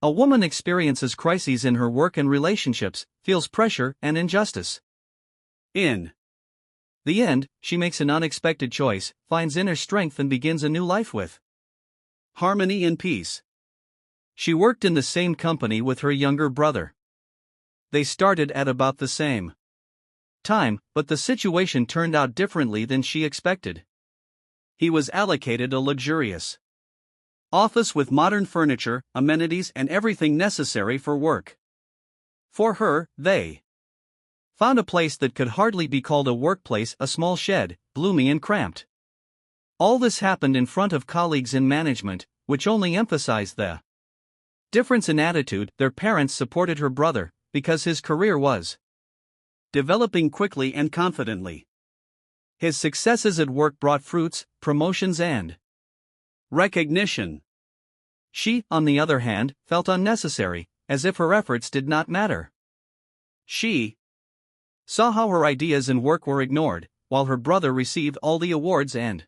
A woman experiences crises in her work and relationships, feels pressure and injustice. In the end, she makes an unexpected choice, finds inner strength and begins a new life with harmony and peace. She worked in the same company with her younger brother. They started at about the same time, but the situation turned out differently than she expected. He was allocated a luxurious office with modern furniture, amenities, and everything necessary for work. For her, they found a place that could hardly be called a workplace, a small shed, gloomy and cramped. All this happened in front of colleagues in management, which only emphasized the difference in attitude. Their parents supported her brother, because his career was developing quickly and confidently. His successes at work brought fruits, promotions, and recognition. She, on the other hand, felt unnecessary, as if her efforts did not matter. She saw how her ideas and work were ignored, while her brother received all the awards and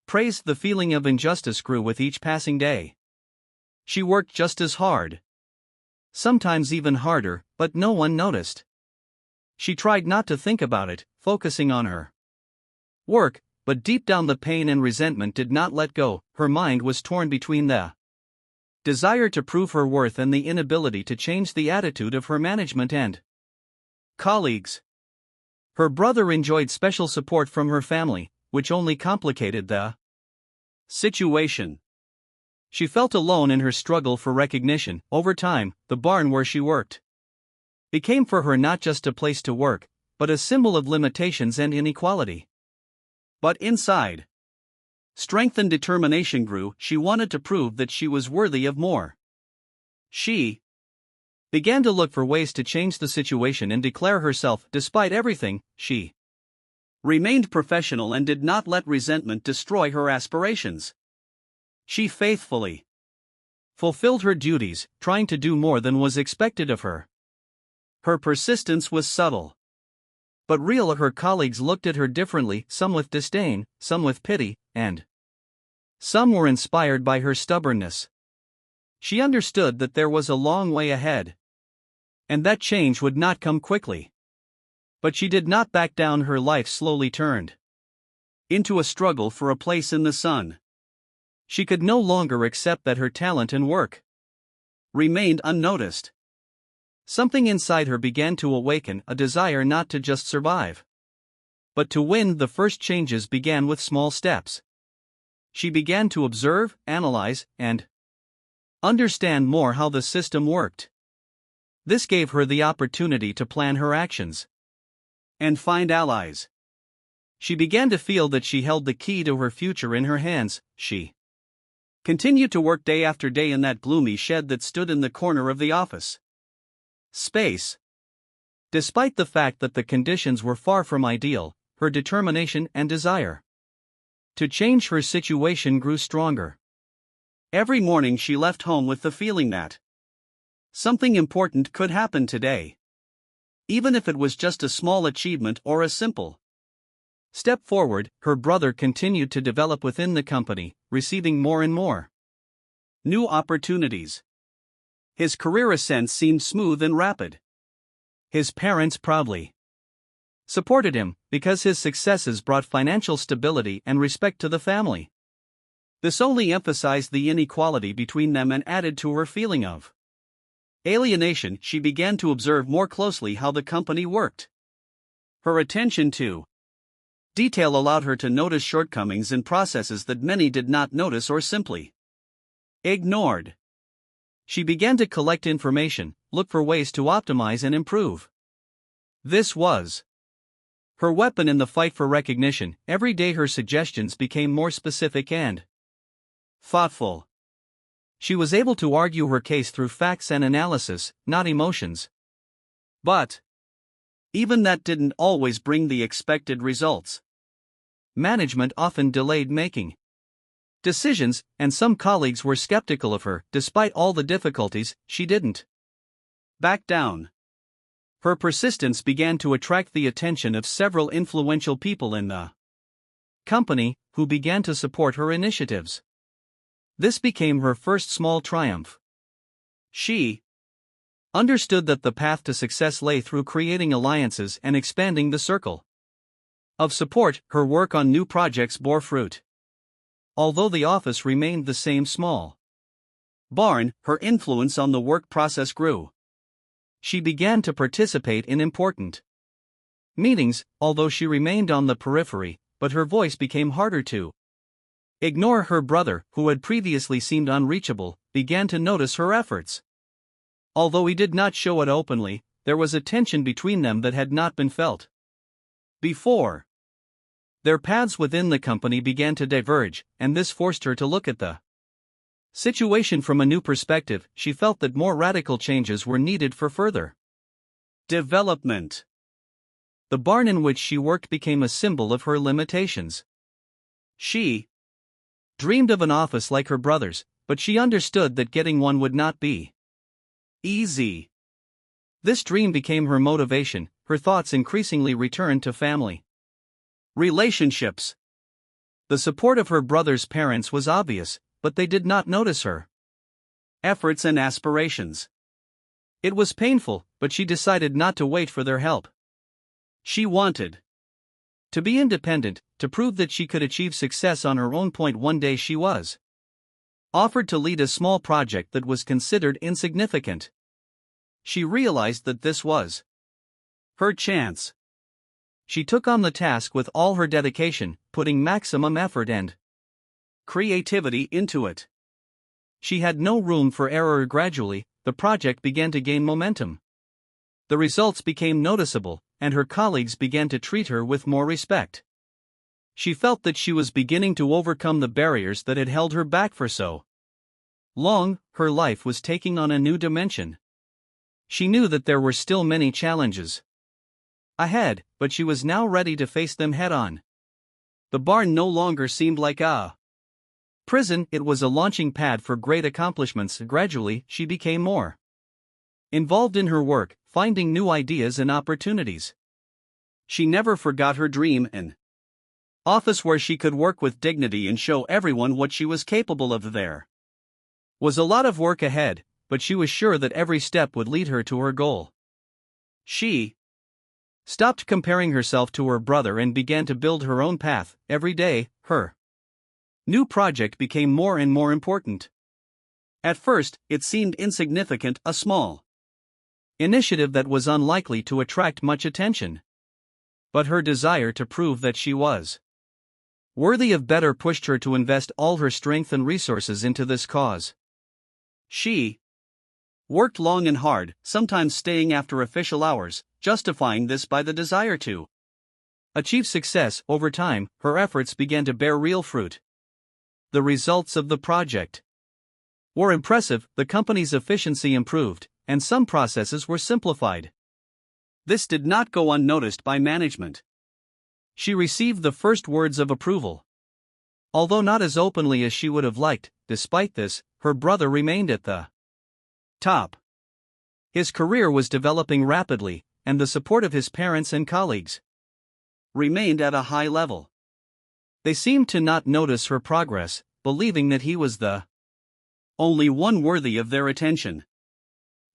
praise. The feeling of injustice grew with each passing day. She worked just as hard, sometimes even harder, but no one noticed. She tried not to think about it, focusing on her work, but deep down the pain and resentment did not let go. Her mind was torn between the desire to prove her worth and the inability to change the attitude of her management and colleagues. Her brother enjoyed special support from her family, which only complicated the situation. She felt alone in her struggle for recognition. Over time, the barn where she worked became for her not just a place to work, but a symbol of limitations and inequality. But inside, strength and determination grew. She wanted to prove that she was worthy of more. She began to look for ways to change the situation and declare herself. Despite everything, she remained professional and did not let resentment destroy her aspirations. She faithfully fulfilled her duties, trying to do more than was expected of her. Her persistence was subtle but real. Her colleagues looked at her differently, some with disdain, some with pity, and some were inspired by her stubbornness. She understood that there was a long way ahead, and that change would not come quickly. But she did not back down. Her life slowly turned into a struggle for a place in the sun. She could no longer accept that her talent and work remained unnoticed. Something inside her began to awaken, a desire not to just survive, but to win. The first changes began with small steps. She began to observe, analyze, and understand more how the system worked. This gave her the opportunity to plan her actions and find allies. She began to feel that she held the key to her future in her hands. She continued to work day after day in that gloomy shed that stood in the corner of the office space. Despite the fact that the conditions were far from ideal, her determination and desire to change her situation grew stronger. Every morning she left home with the feeling that something important could happen today. Even if it was just a small achievement or a simple step forward. Her brother continued to develop within the company, receiving more and more new opportunities. His career ascent seemed smooth and rapid. His parents proudly supported him, because his successes brought financial stability and respect to the family. This only emphasized the inequality between them and added to her feeling of alienation. She began to observe more closely how the company worked. Her attention to detail allowed her to notice shortcomings in processes that many did not notice or simply ignored. She began to collect information, look for ways to optimize and improve. This was her weapon in the fight for recognition. Every day her suggestions became more specific and thoughtful. She was able to argue her case through facts and analysis, not emotions. But even that didn't always bring the expected results. Management often delayed making decisions, and some colleagues were skeptical of her. Despite all the difficulties, she didn't back down. Her persistence began to attract the attention of several influential people in the company, who began to support her initiatives. This became her first small triumph. She understood that the path to success lay through creating alliances and expanding the circle of support. Her work on new projects bore fruit. Although the office remained the same small barn, her influence on the work process grew. She began to participate in important meetings, although she remained on the periphery, but her voice became harder to ignore. Her brother, who had previously seemed unreachable, began to notice her efforts. Although he did not show it openly, there was a tension between them that had not been felt before. Their paths within the company began to diverge, and this forced her to look at the situation from a new perspective. She felt that more radical changes were needed for further development. The barn in which she worked became a symbol of her limitations. She dreamed of an office like her brother's, but she understood that getting one would not be easy. This dream became her motivation. Her thoughts increasingly returned to family relationships. The support of her brother's parents was obvious, but they did not notice her efforts and aspirations. It was painful, but she decided not to wait for their help. She wanted to be independent, to prove that she could achieve success on her own. One day she was offered to lead a small project that was considered insignificant. She realized that this was her chance. She took on the task with all her dedication, putting maximum effort and creativity into it. She had no room for error. Gradually, the project began to gain momentum. The results became noticeable, and her colleagues began to treat her with more respect. She felt that she was beginning to overcome the barriers that had held her back for so long. Her life was taking on a new dimension. She knew that there were still many challenges ahead, but she was now ready to face them head on. The barn no longer seemed like a prison, it was a launching pad for great accomplishments. Gradually, she became more involved in her work, finding new ideas and opportunities. She never forgot her dream, an office where she could work with dignity and show everyone what she was capable of. There was a lot of work ahead, but she was sure that every step would lead her to her goal. She stopped comparing herself to her brother and began to build her own path. Every day, her new project became more and more important. At first, it seemed insignificant, a small initiative that was unlikely to attract much attention. But her desire to prove that she was worthy of better pushed her to invest all her strength and resources into this cause. She worked long and hard, sometimes staying after official hours, justifying this by the desire to achieve success. Over time, her efforts began to bear real fruit. The results of the project were impressive. The company's efficiency improved, and some processes were simplified. This did not go unnoticed by management. She received the first words of approval, although not as openly as she would have liked. Despite this, her brother remained at the top. His career was developing rapidly, and the support of his parents and colleagues remained at a high level. They seemed to not notice her progress, believing that he was the only one worthy of their attention.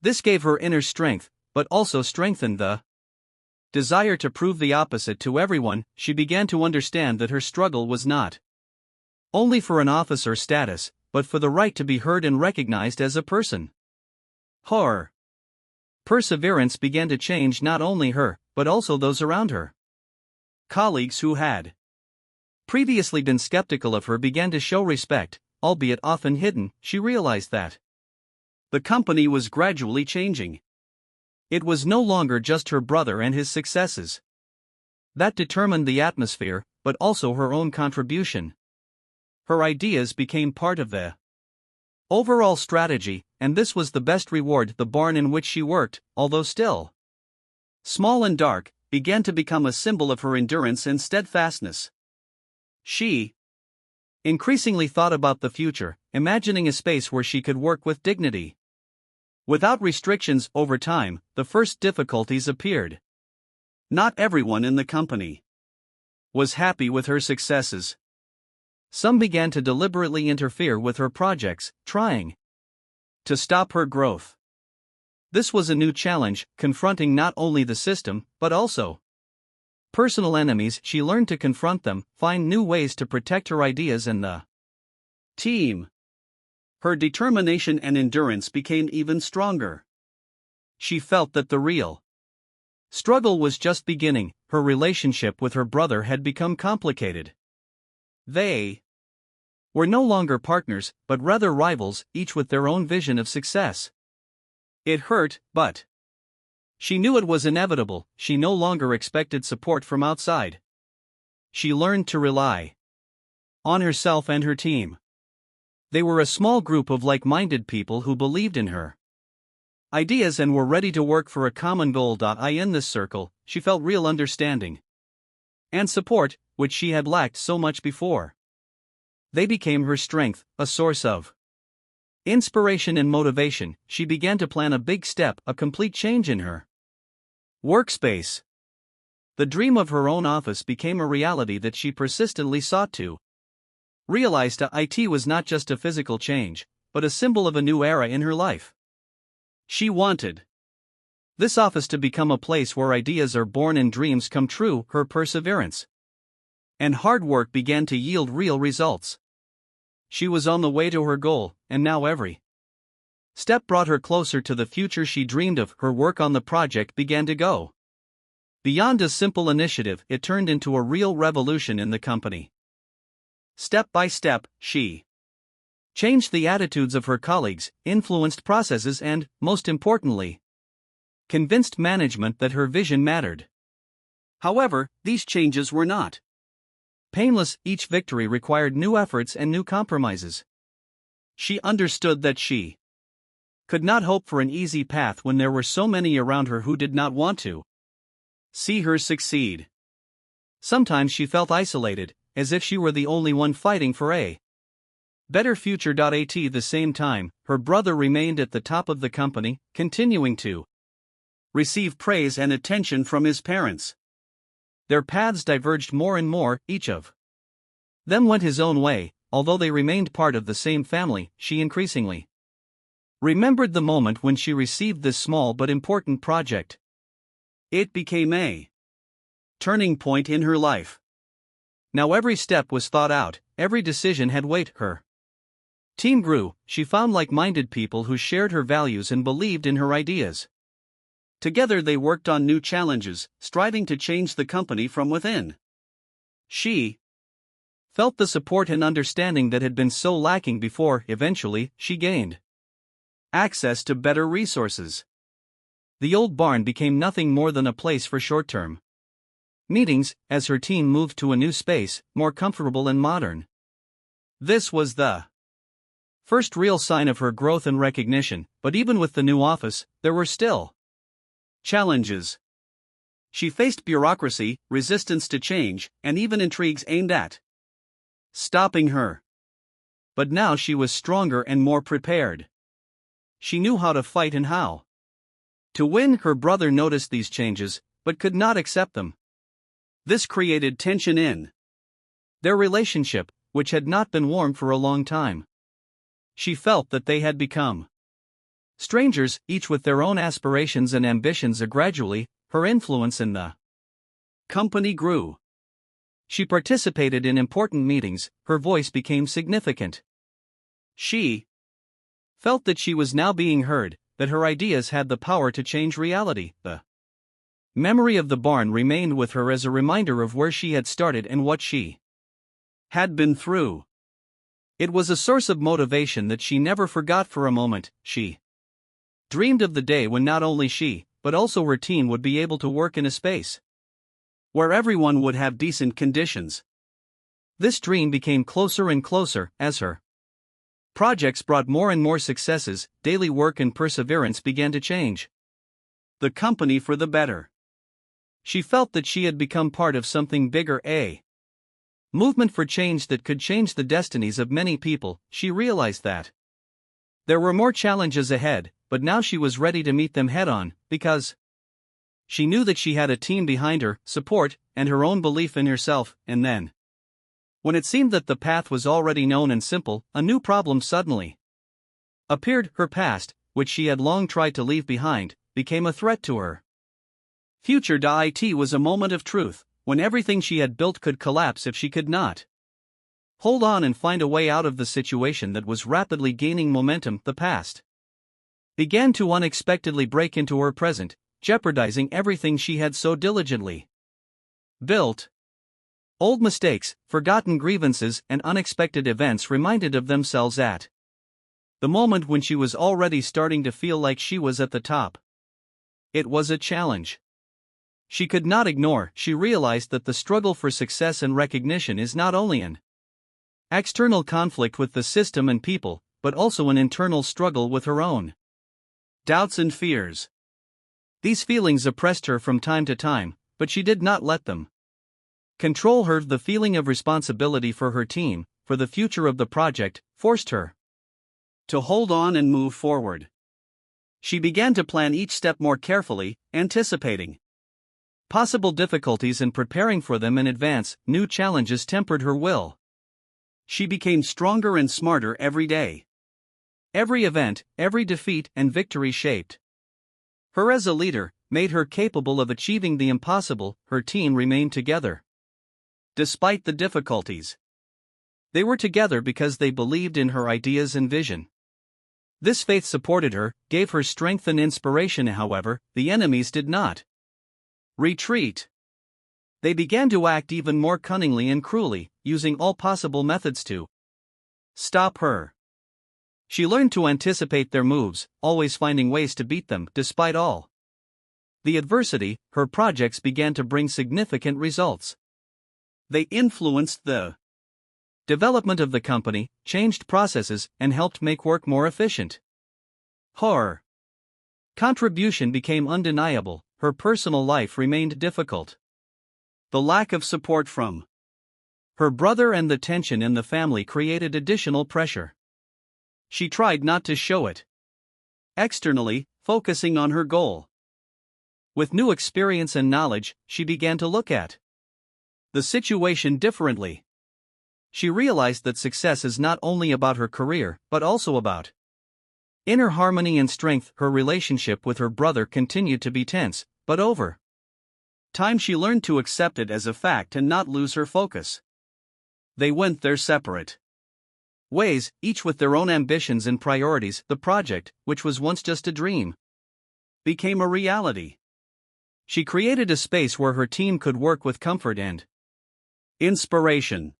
This gave her inner strength, but also strengthened the desire to prove the opposite to everyone. She began to understand that her struggle was not only for an officer status, but for the right to be heard and recognized as a person. Her perseverance began to change not only her, but also those around her. Colleagues who had previously been skeptical of her began to show respect, albeit often hidden. She realized that the company was gradually changing. It was no longer just her brother and his successes that determined the atmosphere, but also her own contribution. Her ideas became part of the overall strategy, and this was the best reward. The barn in which she worked, although still small and dark, began to become a symbol of her endurance and steadfastness. She increasingly thought about the future, imagining a space where she could work with dignity without restrictions. Over time, the first difficulties appeared. Not everyone in the company was happy with her successes. Some began to deliberately interfere with her projects, trying to stop her growth. This was a new challenge, confronting not only the system, but also personal enemies. She learned to confront them, find new ways to protect her ideas and the team. Her determination and endurance became even stronger. She felt that the real struggle was just beginning. Her relationship with her brother had become complicated. They were no longer partners, but rather rivals, each with their own vision of success. It hurt, but she knew it was inevitable. She no longer expected support from outside. She learned to rely on herself and her team. They were a small group of like-minded people who believed in her ideas and were ready to work for a common goal. In this circle, she felt real understanding and support, which she had lacked so much before. They became her strength, a source of inspiration and motivation. She began to plan a big step, a complete change in her workspace. The dream of her own office became a reality that she persistently sought to realize. It was not just a physical change, but a symbol of a new era in her life. She wanted this office to become a place where ideas are born and dreams come true. Her perseverance and hard work began to yield real results. She was on the way to her goal, and now every step brought her closer to the future she dreamed of. Her work on the project began to go beyond a simple initiative. It turned into a real revolution in the company. Step by step, she changed the attitudes of her colleagues, influenced processes, and, most importantly, convinced management that her vision mattered. However, these changes were not painless. Each victory required new efforts and new compromises. She understood that she could not hope for an easy path when there were so many around her who did not want to see her succeed. Sometimes she felt isolated, as if she were the only one fighting for a better future. At the same time, her brother remained at the top of the company, continuing to receive praise and attention from his parents. Their paths diverged more and more. Each of them went his own way. Although they remained part of the same family, she increasingly remembered the moment when she received this small but important project. It became a turning point in her life. Now every step was thought out, every decision had weight. Her team grew. She found like-minded people who shared her values and believed in her ideas. Together they worked on new challenges, striving to change the company from within. She felt the support and understanding that had been so lacking before. Eventually, she gained access to better resources. The old barn became nothing more than a place for short-term meetings, as her team moved to a new space, more comfortable and modern. This was the first real sign of her growth and recognition, but even with the new office, there were still challenges. She faced bureaucracy, resistance to change, and even intrigues aimed at stopping her. But now she was stronger and more prepared. She knew how to fight and how to win. Her brother noticed these changes, but could not accept them. This created tension in their relationship, which had not been warm for a long time. She felt that they had become strangers, each with their own aspirations and ambitions. Gradually, her influence in the company grew. She participated in important meetings, her voice became significant. She felt that she was now being heard, that her ideas had the power to change reality. The memory of the barn remained with her as a reminder of where she had started and what she had been through. It was a source of motivation that she never forgot. For a moment, she dreamed of the day when not only she, but also her team would be able to work in a space where everyone would have decent conditions. This dream became closer and closer as her projects brought more and more successes. Daily work and perseverance began to change the company for the better. She felt that she had become part of something bigger, a movement for change that could change the destinies of many people. She realized that there were more challenges ahead, but now she was ready to meet them head-on, because she knew that she had a team behind her, support, and her own belief in herself. And then, when it seemed that the path was already known and simple, a new problem suddenly appeared. Her past, which she had long tried to leave behind, became a threat to her future. It was a moment of truth, when everything she had built could collapse if she could not hold on and find a way out of the situation that was rapidly gaining momentum. The past began to unexpectedly break into her present, jeopardizing everything she had so diligently built. Old mistakes, forgotten grievances, and unexpected events reminded of themselves at the moment when she was already starting to feel like she was at the top. It was a challenge she could not ignore. She realized that the struggle for success and recognition is not only an external conflict with the system and people, but also an internal struggle with her own doubts and fears. These feelings oppressed her from time to time, but she did not let them control her. The feeling of responsibility for her team, for the future of the project, forced her to hold on and move forward. She began to plan each step more carefully, anticipating possible difficulties and preparing for them in advance. New challenges tempered her will. She became stronger and smarter every day. Every event, every defeat and victory shaped her as a leader, made her capable of achieving the impossible. Her team remained together despite the difficulties. They were together because they believed in her ideas and vision. This faith supported her, gave her strength and inspiration. However, the enemies did not retreat. They began to act even more cunningly and cruelly, using all possible methods to stop her. She learned to anticipate their moves, always finding ways to beat them. Despite all the adversity, her projects began to bring significant results. They influenced the development of the company, changed processes, and helped make work more efficient. Her contribution became undeniable. Her personal life remained difficult. The lack of support from her brother and the tension in the family created additional pressure. She tried not to show it externally, focusing on her goal. With new experience and knowledge, she began to look at the situation differently. She realized that success is not only about her career, but also about inner harmony and strength. Her relationship with her brother continued to be tense, but over time she learned to accept it as a fact and not lose her focus. They went their separate ways, each with their own ambitions and priorities. The project, which was once just a dream, became a reality. She created a space where her team could work with comfort and inspiration.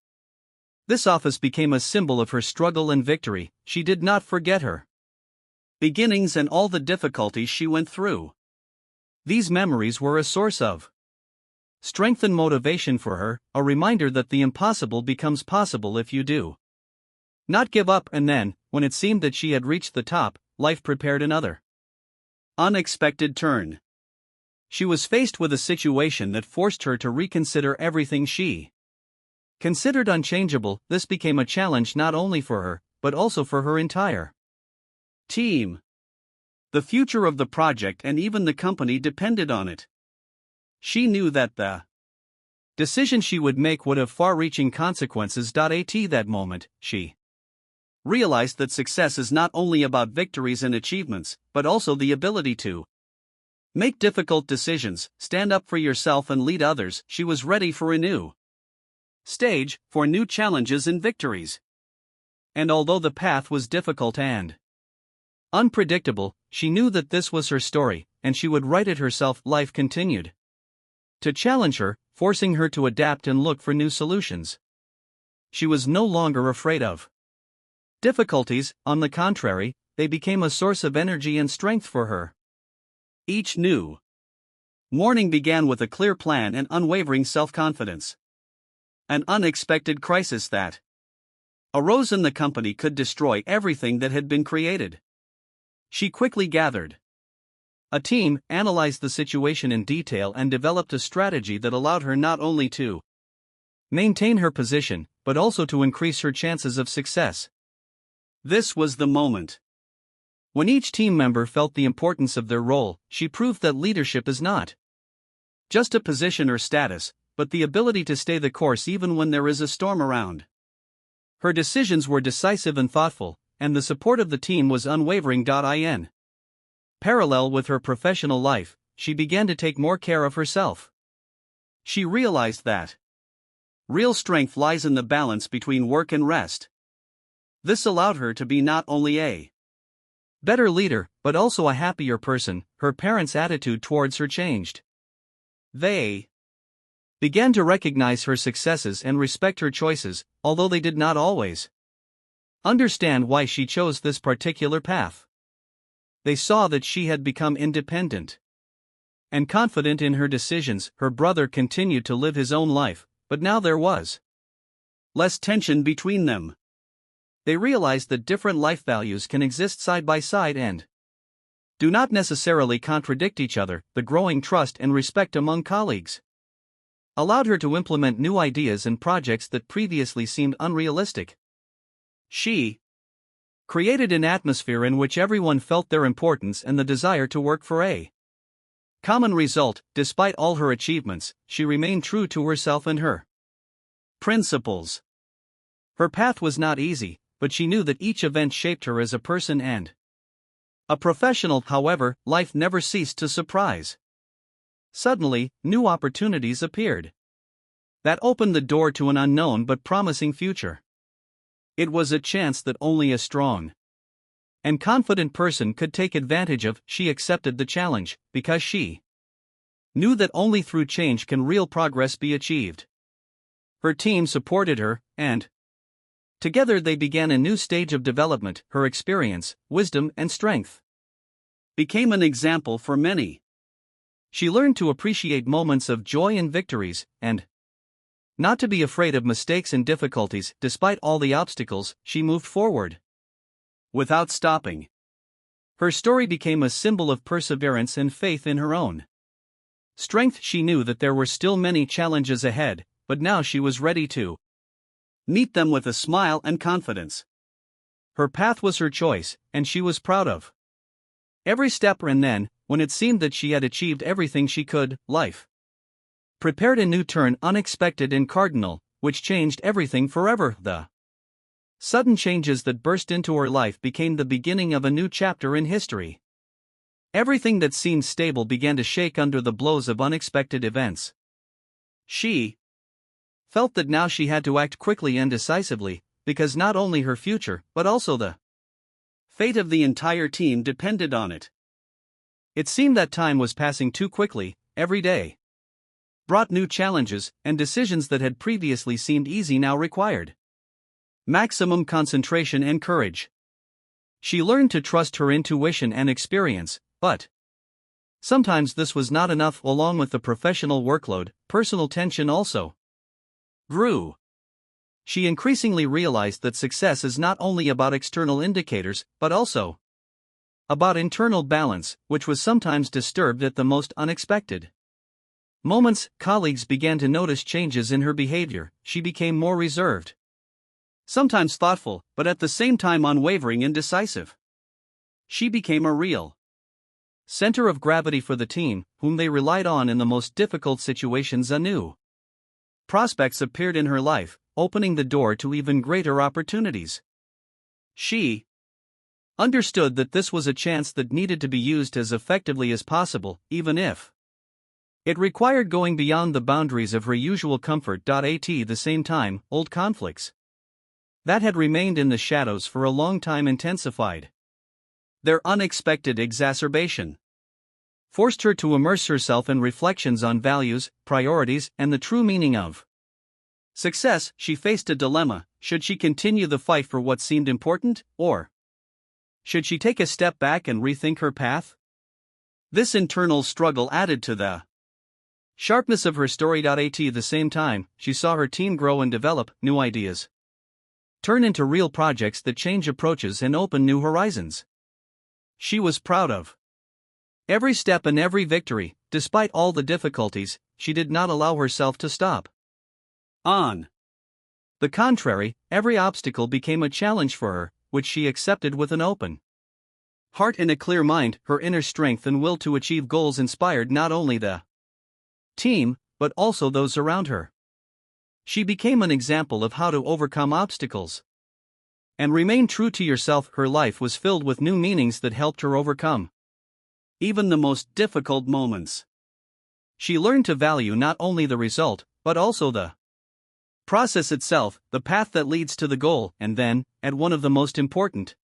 This office became a symbol of her struggle and victory. She did not forget her beginnings and all the difficulties she went through. These memories were a source of strength and motivation for her, a reminder that the impossible becomes possible if you do not give up. And then, when it seemed that she had reached the top, life prepared another unexpected turn. She was faced with a situation that forced her to reconsider everything she considered unchangeable. This became a challenge not only for her, but also for her entire team. The future of the project and even the company depended on it. She knew that the decision she would make would have far-reaching consequences. At that moment, she realized that success is not only about victories and achievements, but also the ability to make difficult decisions, stand up for yourself and lead others. She was ready for a new stage, for new challenges and victories. And although the path was difficult and unpredictable, she knew that this was her story, and she would write it herself. Life continued to challenge her, forcing her to adapt and look for new solutions. She was no longer afraid of difficulties. On the contrary, they became a source of energy and strength for her. Each new morning began with a clear plan and unwavering self-confidence. An unexpected crisis that arose in the company could destroy everything that had been created. She quickly gathered a team, analyzed the situation in detail, and developed a strategy that allowed her not only to maintain her position, but also to increase her chances of success. This was the moment when each team member felt the importance of their role. She proved that leadership is not just a position or status, but the ability to stay the course even when there is a storm around. Her decisions were decisive and thoughtful, and the support of the team was unwavering. In parallel with her professional life, she began to take more care of herself. She realized that real strength lies in the balance between work and rest. This allowed her to be not only a better leader, but also a happier person. Her parents' attitude towards her changed. They began to recognize her successes and respect her choices, although they did not always understand why she chose this particular path. They saw that she had become independent and confident in her decisions. Her brother continued to live his own life, but now there was less tension between them. They realized that different life values can exist side by side and do not necessarily contradict each other. The growing trust and respect among colleagues allowed her to implement new ideas and projects that previously seemed unrealistic. She created an atmosphere in which everyone felt their importance and the desire to work for a common result. Despite all her achievements, she remained true to herself and her principles. Her path was not easy, but she knew that each event shaped her as a person and a professional. However, life never ceased to surprise. Suddenly, new opportunities appeared that opened the door to an unknown but promising future. It was a chance that only a strong and confident person could take advantage of. She accepted the challenge because she knew that only through change can real progress be achieved. Her team supported her, and together they began a new stage of development. Her experience, wisdom, and strength became an example for many. She learned to appreciate moments of joy and victories, and not to be afraid of mistakes and difficulties. Despite all the obstacles, she moved forward without stopping. Her story became a symbol of perseverance and faith in her own strength. She knew that there were still many challenges ahead, but now she was ready to meet them with a smile and confidence. Her path was her choice, and she was proud of every step. And then, when it seemed that she had achieved everything she could, life prepared a new turn, unexpected and cardinal, which changed everything forever. The sudden changes that burst into her life became the beginning of a new chapter in history. Everything that seemed stable began to shake under the blows of unexpected events. She felt that now she had to act quickly and decisively, because not only her future, but also the fate of the entire team depended on it. It seemed that time was passing too quickly. Every day brought new challenges, and decisions that had previously seemed easy now required maximum concentration and courage. She learned to trust her intuition and experience, but sometimes this was not enough. Along with the professional workload, personal tension also grew. She increasingly realized that success is not only about external indicators, but also about internal balance, which was sometimes disturbed at the most unexpected moments. Colleagues began to notice changes in her behavior. She became more reserved, sometimes thoughtful, but at the same time unwavering and decisive. She became a real center of gravity for the team, whom they relied on in the most difficult situations. New prospects appeared in her life, opening the door to even greater opportunities. She understood that this was a chance that needed to be used as effectively as possible, even if it required going beyond the boundaries of her usual comfort. At the same time, old conflicts that had remained in the shadows for a long time intensified. Their unexpected exacerbation forced her to immerse herself in reflections on values, priorities, and the true meaning of success. She faced a dilemma: should she continue the fight for what seemed important, or should she take a step back and rethink her path? This internal struggle added to the sharpness of her story. At the same time, she saw her team grow and develop. New ideas turn into real projects that change approaches and open new horizons. She was proud of every step and every victory. Despite all the difficulties, she did not allow herself to stop. On the contrary, every obstacle became a challenge for her, which she accepted with an open heart and a clear mind. Her inner strength and will to achieve goals inspired not only the team, but also those around her. She became an example of how to overcome obstacles, and remain true to yourself. Her life was filled with new meanings that helped her overcome even the most difficult moments. She learned to value not only the result, but also the process itself, the path that leads to the goal. And then, at one of the most important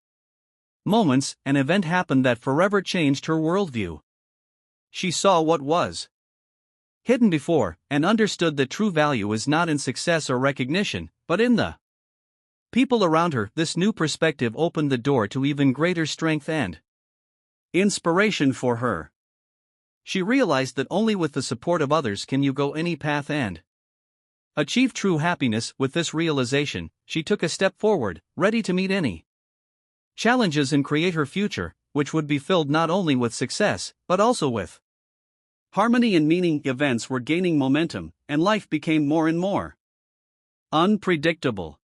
moments, an event happened that forever changed her worldview. She saw what was hidden before, and understood that true value is not in success or recognition, but in the people around her. This new perspective opened the door to even greater strength and inspiration for her. She realized that only with the support of others can you go any path and achieve true happiness. With this realization, she took a step forward, ready to meet any challenges and create her future, which would be filled not only with success, but also with harmony and meaning. Events were gaining momentum, and life became more and more unpredictable.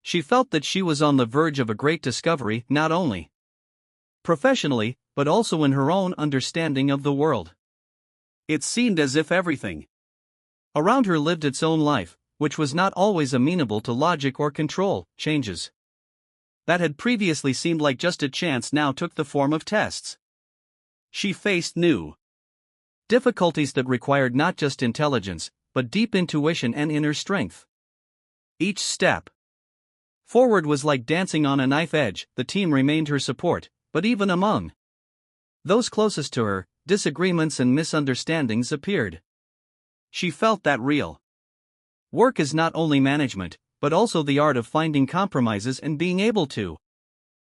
She felt that she was on the verge of a great discovery, not only professionally, but also in her own understanding of the world. It seemed as if everything around her lived its own life, which was not always amenable to logic or control. Changes that had previously seemed like just a chance now took the form of tests. She faced new difficulties that required not just intelligence, but deep intuition and inner strength. Each step forward was like dancing on a knife edge. The team remained her support, but even among those closest to her, disagreements and misunderstandings appeared. She felt that real work is not only management, but also the art of finding compromises and being able to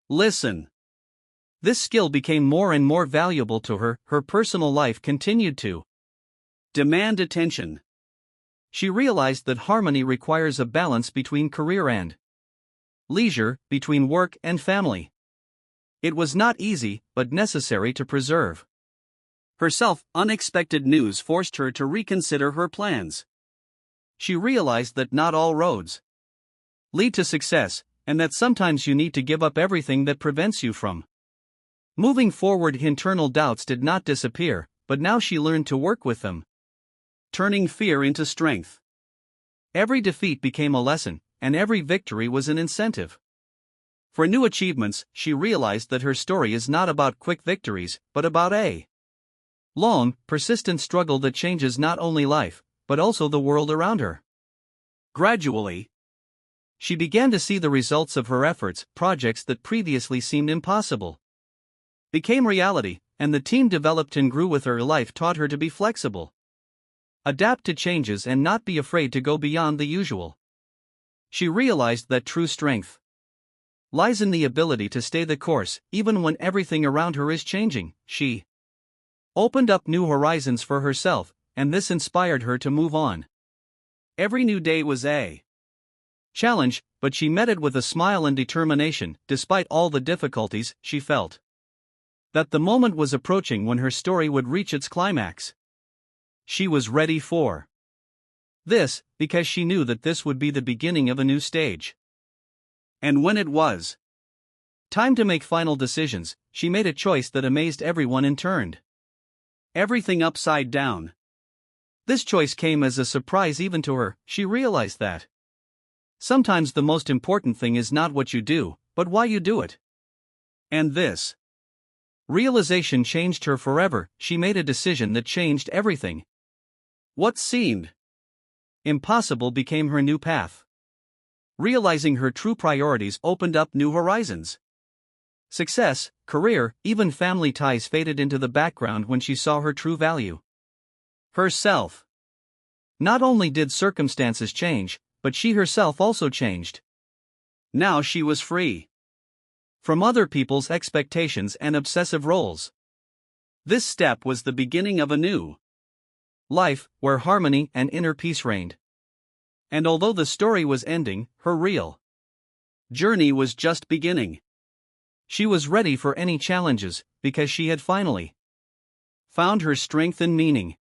listen. This skill became more and more valuable to her. Her personal life continued to demand attention. She realized that harmony requires a balance between career and leisure, between work and family. It was not easy, but necessary to preserve herself. Unexpected news forced her to reconsider her plans. She realized that not all roads lead to success, and that sometimes you need to give up everything that prevents you from moving forward. Internal doubts did not disappear, but now she learned to work with them, turning fear into strength. Every defeat became a lesson, and every victory was an incentive for new achievements. She realized that her story is not about quick victories, but about a long, persistent struggle that changes not only life, but also the world around her. Gradually, she began to see the results of her efforts. Projects that previously seemed impossible became reality, and the team developed and grew with her. Life taught her to be flexible, adapt to changes, and not be afraid to go beyond the usual. She realized that true strength lies in the ability to stay the course, even when everything around her is changing. She opened up new horizons for herself, and this inspired her to move on. Every new day was a challenge, but she met it with a smile and determination. Despite all the difficulties, she felt that the moment was approaching when her story would reach its climax. She was ready for this, because she knew that this would be the beginning of a new stage. And when it was time to make final decisions, she made a choice that amazed everyone and turned everything upside down. This choice came as a surprise even to her. She realized that sometimes the most important thing is not what you do, but why you do it. And this realization changed her forever. She made a decision that changed everything. What seemed impossible became her new path. Realizing her true priorities opened up new horizons. Success, career, even family ties faded into the background when she saw her true value. Herself. Not only did circumstances change, but she herself also changed. Now she was free from other people's expectations and obsessive roles. This step was the beginning of a new life, where harmony and inner peace reigned. And although the story was ending, her real journey was just beginning. She was ready for any challenges, because she had finally found her strength and meaning.